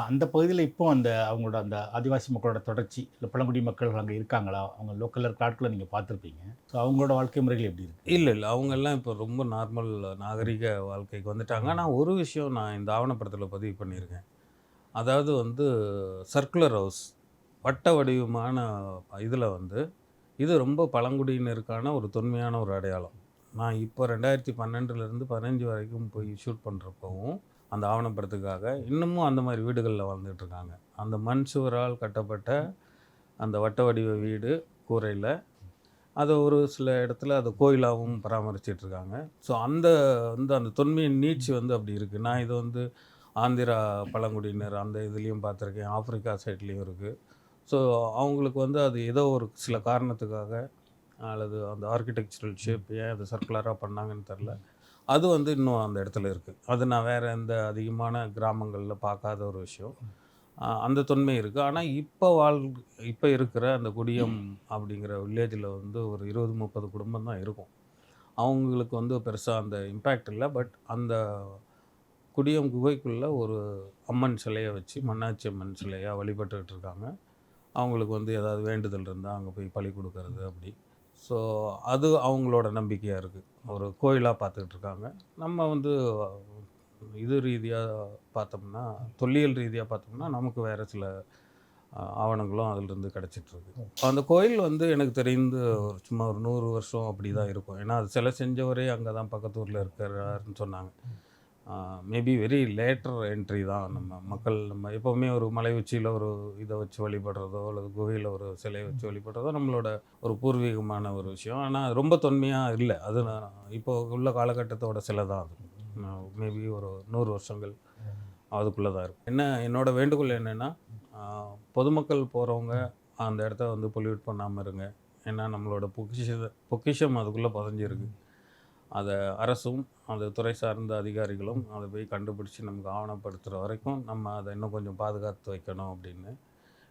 அந்த பகுதியில் இப்போ அவங்களோட அந்த ஆதிவாசி மக்களோட தொடர்ச்சி இல்லை பழங்குடி மக்கள் அங்கே இருக்காங்களா? அவங்க லோக்கலில் இருக்கிற ஆட்களை நீங்கள் பார்த்துருப்பீங்க. ஸோ அவங்களோட வாழ்க்கை முறைகள் எப்படி இருக்குது? இல்லை அவங்கெல்லாம் இப்போ ரொம்ப நார்மல் நாகரிக வாழ்க்கைக்கு வந்துட்டாங்க. ஆனால் ஒரு விஷயம் நான் இந்த ஆவணப்படத்தில் பதிவு பண்ணியிருக்கேன். அதாவது வந்து சர்க்குலர் ஹவுஸ், வட்ட வடிவமான இதில் வந்து இது ரொம்ப பழங்குடியினருக்கான ஒரு தொன்மையான ஒரு அடையாளம். நான் இப்போ 2012லேருந்து 15 வரைக்கும் போய் ஷூட் பண்ணுறப்பவும் அந்த ஆவணப்படத்துக்காக இன்னமும் அந்த மாதிரி வீடுகளில் வாழ்ந்துட்டுருக்காங்க. அந்த மண் சுவரால் கட்டப்பட்ட அந்த வட்ட வடிவ வீடு கூரையில் அதை ஒரு சில இடத்துல அதை கோயிலாகவும் பராமரிச்சிட்ருக்காங்க. ஸோ அந்த தொன்மையின் நீட்சி வந்து அப்படி இருக்குது. நான் இது வந்து ஆந்திரா பழங்குடியினர் அந்த இதுலேயும் பார்த்துருக்கேன், ஆப்பிரிக்கா சைட்லேயும் இருக்குது. ஸோ அவங்களுக்கு வந்து அது ஏதோ ஒரு சில காரணத்துக்காக அல்லது அந்த ஆர்கிடெக்சரல் ஷேப் ஏன் அது சர்க்குலராக பண்ணாங்கன்னு தெரில, அது வந்து இன்னும் அந்த இடத்துல இருக்குது. அது நான் வேறு எந்த அதிகமான கிராமங்களில் பார்க்காத ஒரு விஷயம். அந்த தொன்மை இருக்குது. ஆனால் இப்போ இருக்கிற அந்த குடியம் அப்படிங்கிற வில்லேஜில் வந்து ஒரு 20-30 குடும்பம் தான் இருக்கும். அவங்களுக்கு வந்து பெருசாக அந்த இம்பேக்ட் இல்லை. பட் அந்த குடியம் குகைக்குள்ளே ஒரு அம்மன் சிலையை வச்சு மன்னாட்சி அம்மன் சிலையாக வழிபட்டுக்கிட்டு இருக்காங்க. அவங்களுக்கு வந்து ஏதாவது வேண்டுதல் இருந்தால் அங்கே போய் பலி கொடுக்கறது அப்படி. ஸோ அது அவங்களோட நம்பிக்கையாக இருக்குது. ஒரு கோயிலாக பார்த்துக்கிட்டு இருக்காங்க. நம்ம வந்து இது ரீதியாக பார்த்தோம்னா, தொல்லியல் ரீதியாக பார்த்தோம்னா நமக்கு வேறு சில ஆவணங்களும் அதிலிருந்து கிடச்சிட்ருக்கு. அந்த கோயில் வந்து எனக்கு தெரிந்து சும்மா ஒரு 100 வருஷம் அப்படி தான் இருக்கும். ஏன்னா அது சிலை செஞ்சவரே அங்கே தான் பக்கத்து ஊரில் இருக்கிறாருன்னு சொன்னாங்க. மேபி வெரி லேட்டர் என்ட்ரி தான். நம்ம எப்போவுமே ஒரு மலை உச்சியில் ஒரு இதை வச்சு வழிபடுறதோ அல்லது குகையில் ஒரு சிலையை வச்சு வழிபடுறதோ நம்மளோட ஒரு பூர்வீகமான ஒரு விஷயம். ஆனால் ரொம்ப தொன்மையாக இல்லை. அது இப்போ உள்ள காலகட்டத்தோட சிலை தான் அது. மேபி ஒரு 100 வருஷங்கள் அதுக்குள்ளே தான் இருக்கும். என்னோடய வேண்டுகோள் என்னென்னா, பொதுமக்கள் போகிறவங்க அந்த இடத்த வந்து பொல்யூட் பண்ணாமல் இருங்க. ஏன்னா நம்மளோட பொக்கிஷம் அதுக்குள்ளே புதஞ்சிருக்கு. அதை அரசும் அந்த துறை சார்ந்த அதிகாரிகளும் அதை போய் கண்டுபிடிச்சி நமக்கு ஆவணப்படுத்துகிற வரைக்கும் நம்ம அதை இன்னும் கொஞ்சம் பாதுகாத்து வைக்கணும் அப்படின்னு.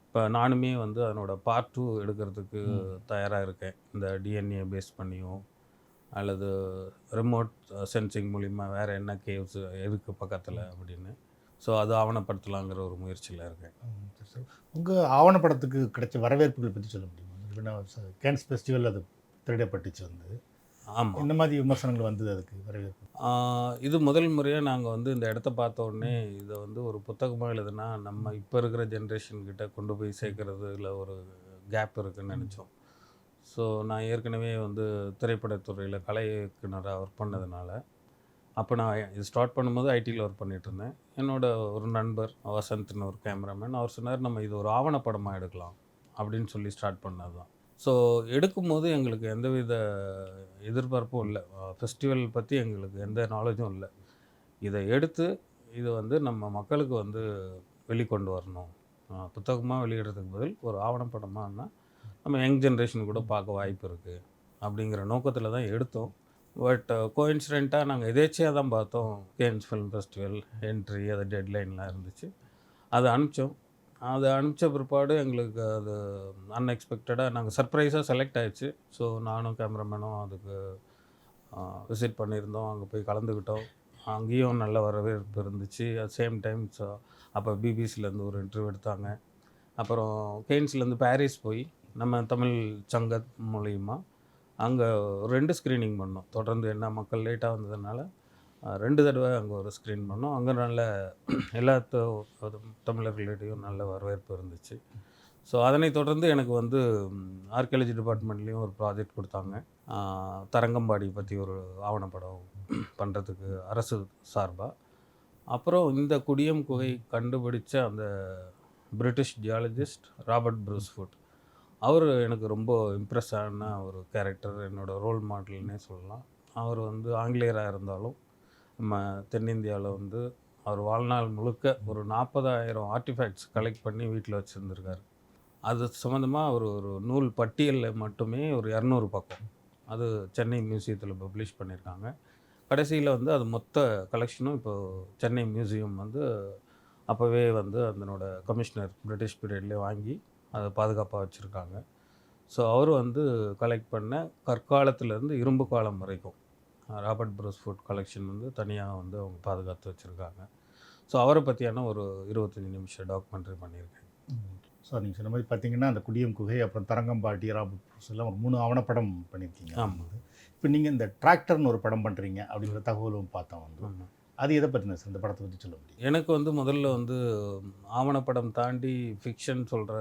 இப்போ நானுமே வந்து அதனோட பார்ட் 2 எடுக்கிறதுக்கு தயாராக இருக்கேன். இந்த டிஎன்ஏ பேஸ் பண்ணியும் அல்லது ரிமோட் சென்சிங் மூலிமா வேறு என்ன கேவ்ஸ் இருக்குது பக்கத்தில் அப்படின்னு. ஸோ அது ஆவணப்படுத்தலாங்கிற ஒரு முயற்சியில் இருக்கேன். உங்கள் ஆவணப்படத்துக்கு கிடைச்ச வரவேற்புகள் பற்றி சொல்ல முடியுமா? கேன்ஸ் ஃபெஸ்டிவல் அது திரையிடப்பட்டுச்சு வந்து. ஆமாம், இந்த மாதிரி விமர்சனங்கள் வந்தது, அதுக்கு வரவேற்பு. இது முதல் முறையாக நாங்கள் வந்து இந்த இடத்த பார்த்த உடனே இதை வந்து ஒரு புத்தகமாக எழுதுனா நம்ம இப்போ இருக்கிற ஜென்ரேஷன்கிட்ட கொண்டு போய் சேர்க்கறதுல ஒரு கேப் இருக்குதுன்னு நினச்சோம். ஸோ நான் ஏற்கனவே வந்து திரைப்படத்துறையில் கலை இயக்குனராக ஒர்க் பண்ணதுனால அப்போ நான் இது ஸ்டார்ட் பண்ணும்போது ஐடியில் ஒர்க் பண்ணிட்டு இருந்தேன். என்னோட ஒரு நண்பர் வசந்த்னு ஒரு கேமராமேன், அவர் சொன்னார் நம்ம இது ஒரு ஆவணப்படமாக எடுக்கலாம் அப்படின்னு சொல்லி ஸ்டார்ட் பண்ணது தான். ஸோ எடுக்கும்போது எங்களுக்கு எந்தவித எதிர்பார்ப்பும் இல்லை. ஃபெஸ்டிவல் பற்றி எங்களுக்கு எந்த நாலேஜும் இல்லை. இதை எடுத்து இது வந்து நம்ம மக்களுக்கு வந்து வெளிக்கொண்டு வரணும். புத்தகமாக வெளியிடுறதுக்கு பதில் ஒரு ஆவணப்படமாக இருந்தால் நம்ம யங் ஜென்ரேஷன் கூட பார்க்க வாய்ப்பு இருக்குது அப்படிங்கிற நோக்கத்தில் தான் எடுத்தோம். பட் கோஇன்சிடெண்ட்டாக நாங்கள் எதேச்சியாக தான் பார்த்தோம். கேன்ஸ் ஃபிலிம் ஃபெஸ்டிவல் என்ட்ரி அது டெட்லைன்லாம் இருந்துச்சு. அதை அனுப்பிச்சோம். அது அனுப்பிச்ச பிற்பாடு எங்களுக்கு அது அன்எக்ஸ்பெக்டடாக நாங்கள் சர்ப்ரைஸாக செலக்ட் ஆயிடுச்சு. ஸோ நானும் கேமராமேனும் அதுக்கு விசிட் பண்ணியிருந்தோம். அங்கே போய் கலந்துக்கிட்டோம். அங்கேயும் நல்ல வரவேற்பு இருந்துச்சு. அட் சேம் டைம் அப்போ பிபிசிலேருந்து ஒரு இன்டர்வியூ எடுத்தாங்க. அப்புறம் கேன்ஸ்லேருந்து பாரிஸ் போய் நம்ம தமிழ் சங்கம் மூலிமா அங்கே 2 ஸ்க்ரீனிங் பண்ணோம். தொடர்ந்து என்ன மக்கள் லேட்டாக வந்ததுனால 2 தடவை அங்கே ஒரு ஸ்க்ரீன் பண்ணோம். அங்கே நல்ல எல்லா தமிழர்களிடையும் நல்ல வரவேற்பு இருந்துச்சு. ஸோ அதனைத் தொடர்ந்து எனக்கு வந்து ஆர்கியாலஜி டிபார்ட்மெண்ட்லேயும் ஒரு ப்ராஜெக்ட் கொடுத்தாங்க. தரங்கம்பாடி பற்றி ஒரு ஆவணப்படம் பண்ணுறதுக்கு அரசு சார்பாக. அப்புறம் இந்த குடியம் குகை கண்டுபிடிச்ச அந்த பிரிட்டிஷ் ஜியாலஜிஸ்ட் ராபர்ட் ப்ரூஸ்ஃபுட், அவர் எனக்கு ரொம்ப இம்ப்ரெஸ் ஆன ஒரு கேரக்டர், என்னோடய ரோல் மாடல்னே சொல்லலாம். அவர் வந்து ஆங்கிலேயராக இருந்தாலும் நம்ம தென்னிந்தியாவில் வந்து அவர் வாழ்நாள் முழுக்க ஒரு 40,000 ஆர்டிஃபேக்ட்ஸ் கலெக்ட் பண்ணி வீட்டில் வச்சுருந்துருக்காரு. அது சம்மந்தமாக அவர் ஒரு நூல் பட்டியலில் மட்டுமே ஒரு 200 பக்கம் அது சென்னை மியூசியத்தில் பப்ளிஷ் பண்ணியிருக்காங்க. கடைசியில் வந்து அது மொத்த கலெக்ஷனும் இப்போது சென்னை மியூசியம் வந்து அப்போவே வந்து அதனோட கமிஷனர் பிரிட்டிஷ் பீரியட்லேயே வாங்கி அதை பாதுகாப்பாக வச்சுருக்காங்க. ஸோ அவர் வந்து கலெக்ட் பண்ண கற்காலத்திலேருந்து இரும்பு காலம் வரைக்கும் ராபர்ட் ப்ரூஸ்ஃபுட் கலெக்ஷன் வந்து தனியாக வந்து அவங்க பாதுகாத்து வச்சுருக்காங்க. ஸோ அவரை பற்றியான ஒரு 25 நிமிஷம் டாக்குமெண்ட்ரி பண்ணியிருக்கேன். ஸோ நீங்கள் சொன்ன மாதிரி பார்த்தீங்கன்னா அந்த குடியம் குகை, அப்புறம் தரங்கம்பாடி, ராபர்ட் ப்ரூஸ் எல்லாம் ஒரு 3 ஆவணப்படம் பண்ணியிருக்கீங்க. ஆமாம். இப்போ நீங்கள் இந்த டிராக்டர்னு ஒரு படம் பண்ணுறீங்க அப்படிங்கிற தகவலும் பார்த்தோம் வந்து. ஆமாம். அது எதை பற்றின சார்? இந்த படத்தை பற்றி சொல்ல முடியும்? எனக்கு வந்து முதல்ல வந்து ஆவணப்படம் தாண்டி ஃபிக்ஷன் சொல்கிற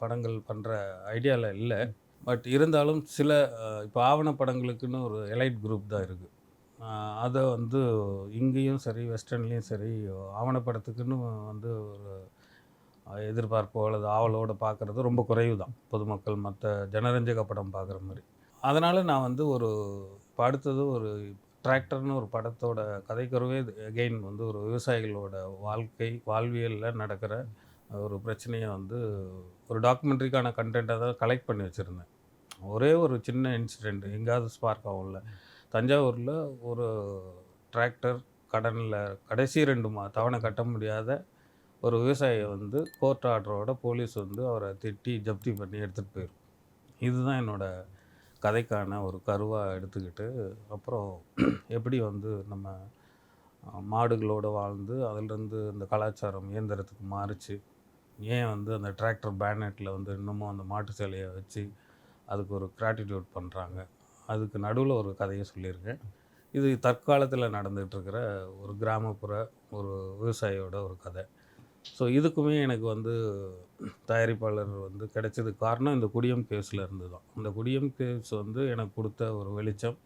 படங்கள் பண்ணுற ஐடியாவில் இல்லை. பட் இருந்தாலும் சில இப்போ ஆவணப்படங்களுக்குன்னு ஒரு எலைட் குரூப் தான் இருக்குது. அதை வந்து இங்கேயும் சரி வெஸ்டர்ன்லேயும் சரி ஆவணப்படத்துக்குன்னு வந்து ஒரு எதிர்பார்ப்போ அல்லது ஆவலோடு பார்க்குறது ரொம்ப குறைவு தான், பொதுமக்கள் மற்ற ஜனரஞ்சக படம் பார்க்குற மாதிரி. அதனால் நான் வந்து இப்போ அடுத்தது ஒரு டிராக்டர்னு ஒரு படத்தோட கதைக்கருவே அகெயின் வந்து ஒரு விவசாயிகளோட வாழ்வியலில் நடக்கிற ஒரு பிரச்சனையை வந்து ஒரு டாக்குமெண்ட்ரிக்கான கண்டென்ட்டை தான் கலெக்ட் பண்ணி வச்சுருந்தேன். ஒரே ஒரு சின்ன இன்சிடெண்ட் எங்கேயாவது ஸ்பார்க் ஆகும்ல. தஞ்சாவூரில் ஒரு டிராக்டர் கடனில் கடைசி 2 தவணை கட்ட முடியாத ஒரு விவசாயியை வந்து கோர்ட் ஆர்டரோட போலீஸ் வந்து அவரை திட்டி ஜப்தி பண்ணி எடுத்துகிட்டு போயிடும். இதுதான் என்னோடய கதைக்கான ஒரு கருவாக எடுத்துக்கிட்டு, அப்புறம் எப்படி வந்து நம்ம மாடுகளோடு வாழ்ந்து அதிலிருந்து இந்த கலாச்சாரம் இயந்திரத்துக்கு மாறிச்சு, ஏன் வந்து அந்த டிராக்டர் பேனட்டில் வந்து இன்னமும் அந்த மாட்டு சிலையை வச்சு அதுக்கு ஒரு கிராட்டிடியூட் பண்ணுறாங்க, அதுக்கு நடுவில் ஒரு கதையை சொல்லியிருக்கேன். இது தற்காலத்தில் நடந்துகிட்ருக்கிற ஒரு கிராமப்புற ஒரு விவசாயியோட ஒரு கதை. ஸோ இதுக்குமே எனக்கு வந்து தயாரிப்பாளர் வந்து கிடைச்சதுக்கு காரணம் இந்த குடியம் கேஸில் இருந்து தான். இந்த குடியம் கேஸ் வந்து எனக்கு கொடுத்த ஒரு வெளிச்சம்.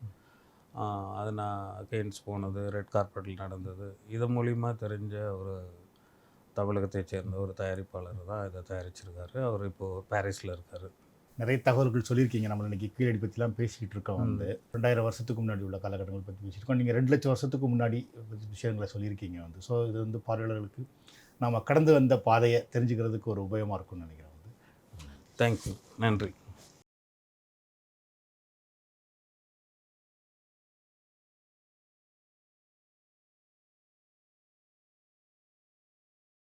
அது நான் கேன்ஸ் போனது, ரெட் கார்பெட்டில் நடந்தது, இது மூலிமா தெரிஞ்ச ஒரு தமிழகத்தை சேர்ந்த ஒரு தயாரிப்பாளர் தான் இதை தயாரிச்சிருக்காரு. அவர் இப்போது பாரிஸில் இருக்கார். நிறைய தகவல்கள் சொல்லியிருக்கீங்க. நம்ம இன்றைக்கி கீழடி பற்றிலாம் பேசிக்கிட்டு இருக்கோம். வந்து 2000 வருஷத்துக்கு முன்னாடி உள்ள காலகட்டங்கள் பற்றி பேசியிருக்கோம். நீங்கள் 2 லட்சம் வருஷத்துக்கு முன்னாடி விஷயங்களை சொல்லியிருக்கீங்க வந்து. ஸோ இது வந்து பார்வையாளர்களுக்கு நாம் கடந்து வந்த பாதையை தெரிஞ்சுக்கிறதுக்கு ஒரு உபயோகமாக இருக்கும்னு நினைக்கிறேன் வந்து. தேங்க்யூ, நன்றி.